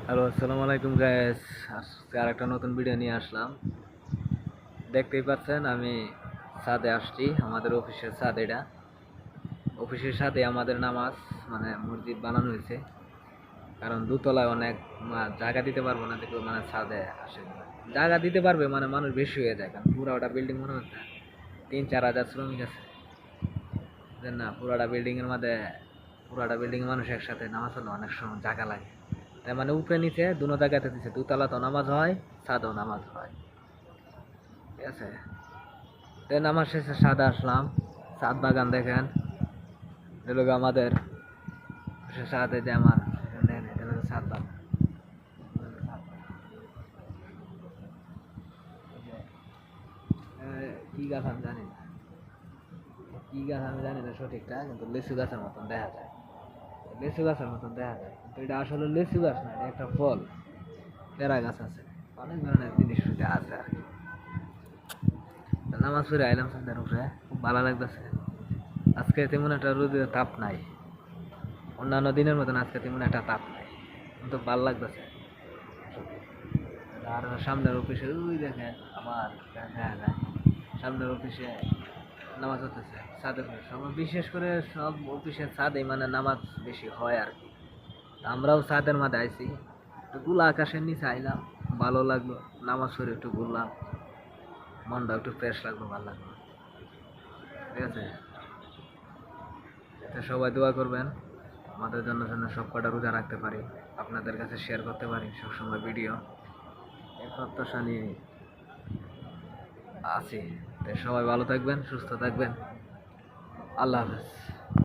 Hello, আসসালামু আলাইকুম guys. আজকে আরেকটা নতুন ভিডিও নিয়ে আসলাম। দেখতেই পাচ্ছেন আমি ছাদে আসছি, আমাদের অফিসের ছাদ এটা। অফিসের সাথে আমাদের নামাজ মানে মসজিদ বানানো হয়েছে, কারণ দোতলায় অনেক জায়গা দিতে পারবো না, দেখলো মানে ছাদে আসে জায়গা দিতে পারবে মানে মানুষ বেশি হয়ে যায়, কারণ পুরো ওটা বিল্ডিং মনে হচ্ছে 3-4 হাজার শ্রমিক আছে। বুঝলেন না, পুরাটা বিল্ডিং মানুষ একসাথে নামাজ হলে অনেক সময় জায়গা লাগে। তাই মানে উপরে নিচে দুনো জায়গাতে দিচ্ছে, দুতলা তো নামাজ হয়, ছাদও নামাজ হয়। ঠিক আছে, তো নামাজ শেষে ছাদে আসলাম। ছাদ বাগান দেখেন, এটা হলো আমাদের ছাদে যে আমার দেখেন, এটা হলো ছাদ বাগান। কি গাছ আমি জানি না, কি গাছ আমি জানি না সঠিকটা, কিন্তু লিচু গাছের মতন দেখা যায়। লিচু গাছের মতন দেখা যায়, কিন্তু এটা আসলে লিচু গাছ না, এটা একটা ফল। পেয়ারা গাছ আছে, অনেক ধরনের জিনিস আছে আর কি। নামাজ পড়ে আইলাম ছাদের উপরে, খুব ভালো লাগতেছে। আজকে তেমন একটা রোদের তাপ নাই, অন্যান্য দিনের মতন আজকে তেমন একটা তাপ নাই, কিন্তু ভালো লাগতেছে। আর সামনের অফিসে ওই দেখেন আমার দেখা যায়, সামনের অফিসে নামাজ হতেছে ছাদের উপরে। সবাই বিশেষ করে সব অফিসের ছাদে মানে নামাজ বেশি হয় আর কি। আমরাও ছাদের মাঝে আইছি, একটু খোলা আকাশের নিচে আইলাম, ভালো লাগলো। নামাজ পড়ে একটু ঘুরলাম, মনটা একটু ফ্রেশ লাগলো, ভালো লাগলো। ঠিক আছে, তো সবাই দোয়া করবেন আমাদের জন্য যেন সব কটা রোজা রাখতে পারি, আপনাদের কাছে শেয়ার করতে পারি সবসময় ভিডিও, এই প্রত্যাশা নিয়ে আছি। তো সবাই ভালো থাকবেন, সুস্থ থাকবেন। আল্লাহ হাফেজ।